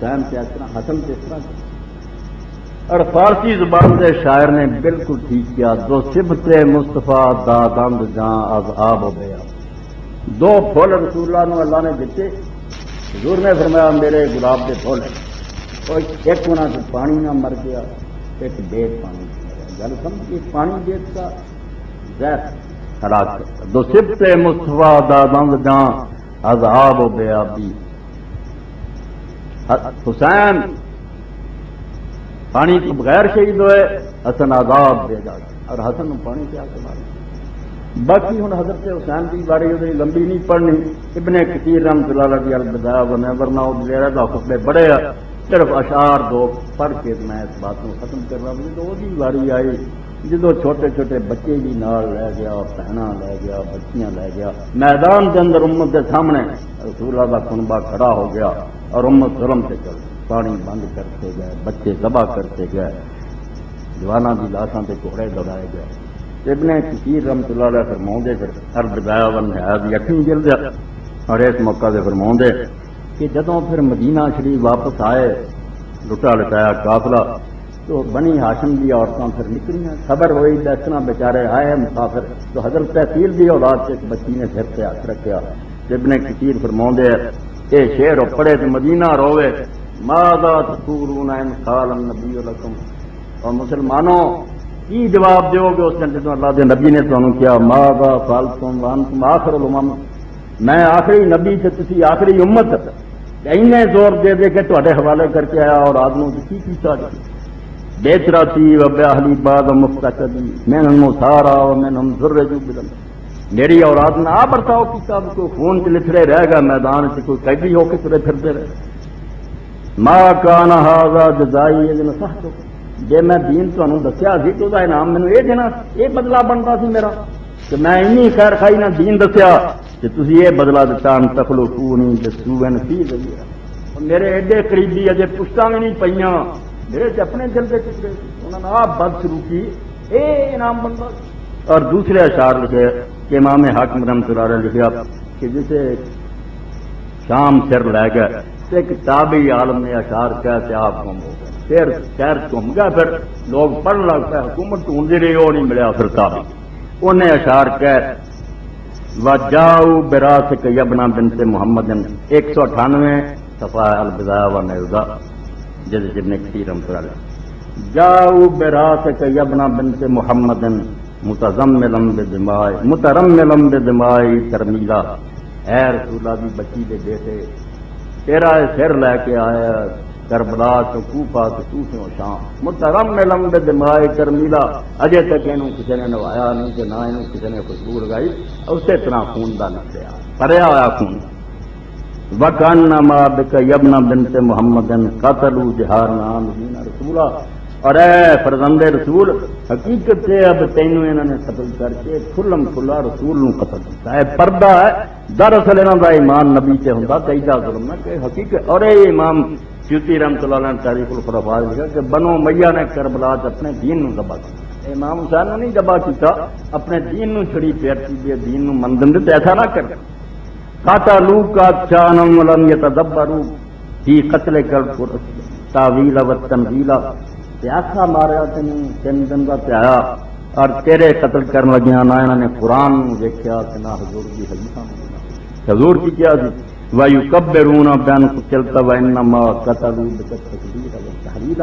حسین سے اس طرح، حسن سے اس طرح. اور فارسی زبان کے شاعر نے بالکل ٹھیک کیا. دو صبت مصطفیٰ دادند جاں از آب و بیا. دو پھول رسول اللہ نے اللہ نے دیتے. حضور نے فرمایا میرے گلاب کے پھول ہیں. ایک انہوں سے پانی نہ مر گیا، ایک بیت پانی گل سمجھ. پانی بیت کا زہر ہلاک کرتا. دو صبت مصطفیٰ دادند جاں از آب و بیابی. حسین پانی کے بغیر شہید ہوئے، حسن عذاب دے جا. اور حسن پانی سے آ کے مارے. باقی ہوں حضرت حسین کی باری لمبی نہیں پڑھنی. ابن کثیر رحمۃ اللہ علیہ البدایہ ورنہ وہ خطبے بڑے، صرف اشعار دو پڑھ کے میں اس بات کو ختم کر رہا ہوں. جدو وہی باری آئی جدو چھوٹے چھوٹے بچے بھی نال لے گیا، بہنا لے گیا، بچیاں لے گیا، میدان کے اندر امت کے سامنے رسول اللہ کا خنبہ کھڑا ہو گیا اور امت ظلم سے چل پانی بند کرتے گئے، بچے ذبح کرتے گئے، جوانوں کی لاشاں سے گھوڑے دوڑائے گئے. ابن کثیر رحمۃ اللہ علیہ فرماؤں پھر البدایہ والنہایہ 8ویں جلد اور اس موقع سے فرماؤں کہ جدوں پھر مدینہ شریف واپس آئے لٹا لٹایا قافلہ تو بنی ہاشم کی عورتیں پھر نکلیاں. خبر ہوئی دسنا بیچارے آئے مسافر تو حضرت تحصیل کی اولاد سے ایک بچی نے سر سے ہاتھ رکھا. ابن کثیر فرماؤں یہ شعر پڑھے تو مدینہ روے ماذا تقولون ان قال النبی لکم. اور مسلمانوں کی جواب دیو گے اس دن جدو اللہ کے نبی نے تمہیں کیا ماذا فعلتم وانتم آخر الامم. میں آخری نبی سے تسی آخری امت اینے زور دے دے کے تواڈے حوالے کر کے آیا اور آدموں کی چاہیے. بیچراتی و باہلی بعد مفتقدی منہم سارا و منہم ذرجو بدل. میری اولاد نے آ برتاؤ کیتا کوئی خون چ لتھڑے رہ گا میدان سے، کوئی قیدی ہو کے ترے پھرتے رہے. ما کان ھذا جزائی اذن صحت. جے میں دین تمہیں دسیا سی تو انعام مینوں یہ دینا، یہ بدلہ بنتا سی میرا کہ میں اینی خیر خائی نہ دین دسیا کہ تسی یہ بدلہ دتا ان تخلقونی بسوء فی ذریعہ. میرے ایڈے قریبی اجے پشتاں بھی نہیں پئیاں، میرے اپنے دل کے ٹکڑے انہوں نے آپ بد سلوکی یہ انعام بنتا. اور دوسرے اشعار لکھے کہ امام حاکم رحمۃ اللہ علیہ لکھا کہ جسے شام سر لے گئے تو ایک تابعی عالم نے اشعار کہا کہ آپ گم ہو گئے. پھر شہر گھوم گیا، پھر لوگ پڑھ لگ پہ حکومت ڈھونڈی رہی، وہ نہیں ملیا. پھر تابعی انہیں اشعار کہہ وجاؤ براسک یبنا بنت محمد 198 صفحہ البدایہ والنہایہ جیسے ابن کثیر رحمۃ اللہ علیہ. جاؤ براسک یبنا بنت محمد مترملا بدمائی ترمیلا. اے رسول اللہ کی بچی کے بیٹے تیرا سر لے کے آیا کربلا تو کوفہ تو کوفے و شام. مترملا بدمائی ترمیلا. اجے تک یہ کسی نے نوایا نہیں کہ نہ یہ کسی نے خوشبو لگائی. اسی طرح خون کا نکلیا پریا ہوا خون. وَكَأَنَّمَا بِكَ يَبْنَ بِنْتِ مُحَمَّدٍ قَتَلُوا جِهَارًا مُبِينًا رسولا. اور اے فرزند رسول حقیقت سے اب تینوں انہوں نے قتل کر کے کھلم کھلا رسول نو قتل کیا ہے. پردہ ہے دراصل انہوں کا ایمان نبی سے ہوں کئیدا ظلم نہ کہ حقیقت. اور یہ امام سیوطی رحمۃ اللہ علیہ تاریخ الخلفاء لکھا کہ بنو امیہ نے کربلا اپنے دین نو ذبح کیا. امام حسین نے نہیں ذبح کیا، اپنے دین نو چھڑی پھیرتی بھی دین نو مندن دے. ایسا نہ کر قاتلوا كانوا ولم يتدبروا في قتل تاویل و تنویلا. پیاسا ماریا تین دن کا پیایا اور تیرے قتل کرنے لگیا نہ انہوں نے قرآن دیکھا نہ حضور کی حدیث. حضور کی کیا تھی وَيُكَبِّرُونَ بَأَنْ قُتِلْتَ وَإِنَّمَا قَتَلُوا بِالتَّكْبِيرِ وَالتَّحْلِيلِ.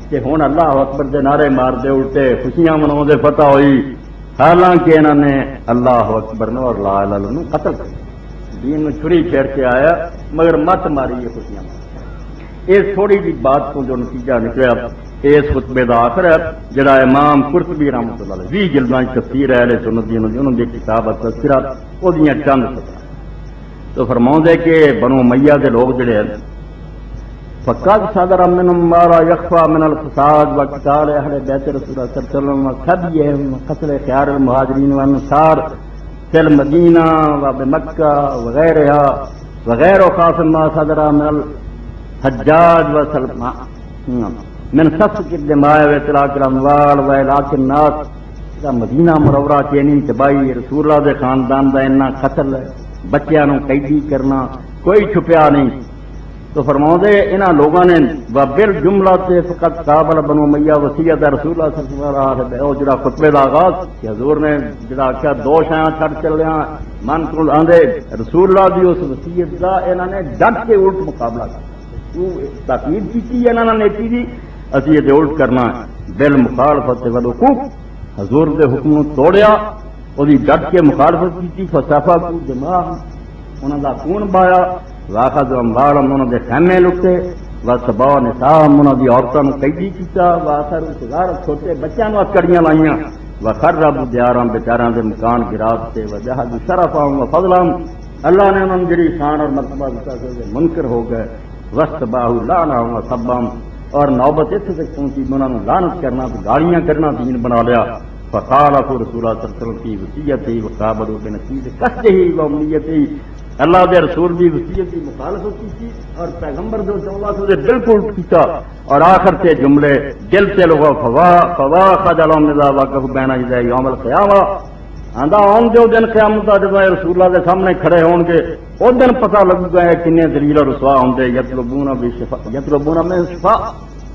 کہ ہوں اللہ اکبر دے نعرے مار دے الٹے خوشیاں مناؤ دے فتح ہوئی، حالانکہ انہوں نے اللہ اکبر نے اور لا الہ الا اللہ قتل کر دین چھری پھیر کے آیا مگر مت ماری یہ خوشیاں. اس تھوڑی جی بات کو جو نتیجہ نکلا اس خطبے کا آخر ہے جڑا امام قرطبی رحمۃ اللہ علیہ 20 جلداں تفسیر ہے اہل سنت دی انہوں دی کتاب تذکرہ وہ دیاں چند سطریں تو فرماؤں دے کہ بنو امیہ دے لوگ جڑے ہیں فقد صدر منهم ما لا يخفى من الفساد وقتال اہل بیت رسول اللہ صلی اللہ علیہ وسلم وخبیہم قتل خیار المہاجرین والانصار فی المدینہ وبمکہ وغیرہ خاص ما صدر من الحجاج وسلمان من سفك الدماء واطلاق الاموال واهلاك الناس. مدینہ منورہ کی اینی تباہی رسول اللہ دے خاندان دا اینا قتل بچیاں نو قیدی کرنا کوئی چھپیا نہیں. تو فرماؤں انہاں لوگاں نے بالجملہ تے فقط قابل بنو امیہ وصیت رسول اللہ صلی اللہ علیہ وسلم او جڑا خطبے دا آغاز کہ حضور نے جڑا آخیا دو شیاں چھڈ چلیاں من کو آندے رسول اللہ دی اس وصیت دا انہاں نے ڈٹ کے الٹ مقابلہ کیا تاکید کی انہاں نے نیکی دی اسی یہ الٹ کرنا بالمخالفت والحقوق حضور دے حکم نو توڑیا وہی ڈٹ کے مخالفت کی فسافہ کو دماغ انہاں دا خون بایا واخذ اموال انہاں دے خیمے لٹے وسبا نسام انہاں دی عورتاں نوں قیدی کیتا واخر صغار چھوٹے بچیاں نوں اکڑیاں لائیاں وخرب دیاراں بیچاراں دے مکان گرا تے وجہد شرفا و فضلا اللہ نے انہاں جڑی شان اور مرتبہ دتا کہ منکر ہو گئے وسباہ لانا و سبام اور نوبت اس تک پہنچی انہاں نوں لعنت کرنا گالیاں کرنا دین بنا لیا فقال رسول اللہ صلی اللہ علیہ وسلم کی وصیت ہی وقابلوا بنصیب قصدہ و امنیتہ اللہ دے رسول دی وصیت کی مخالفت کی اور پیغمبر جو اللہ سے بالکل کیتا اور آخر سے جملے دل سے لوگا فوا خجلهم اذا وقفوا بین یدی یوم القیامہ آندا اون جو دن قیامت دا جب رسول اللہ دے سامنے کھڑے ہون گے اس دن پتہ لگ گا ہے کنے ذلیل اور رسوا ہوندے یطلبون من شفاء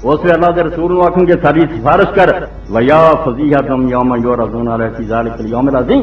اس سے اللہ دے رسول نو آکھیں گے ساری سفارش کر ویا فضیحتم یوم یعرضون علی فی ذلک اليوم العظیم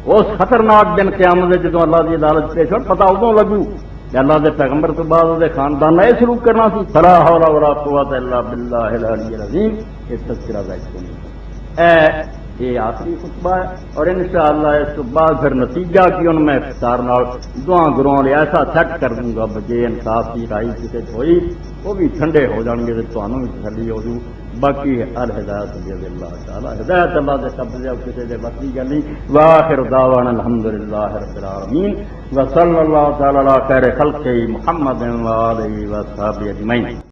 اس خطرناک دن قیامت جدو اللہ کی عدالت پیش ہو پتا ادو لگو کہ اللہ دے پیغمبر تو بعد دے خاندان نے شروع کرنا سی فلا حول ولا قوت الا باللہ العلی العظیم یہ تذکرہ ذکر یہ آخری خطبہ ہے اور انشاءاللہ اس کے بعد پھر نتیجہ کی ان میں اختصار نال دعا گروہوں لے ایسا سیٹ کر دوں گا بجے انصاف کی رائی کسی ہوئی وہ بھی ٹھنڈے ہو جان گے تو بھی تسلی ہو جوں باقی الہدایت بید اللہ تعالی ہدایت اللہ دے قبضے اور کسی دے وقتی گلی واخر دعوانا الحمدللہ رب العالمین وصلی اللہ تعالی علی خیر خلق محمد و آلہ و صحابہ اجمعین.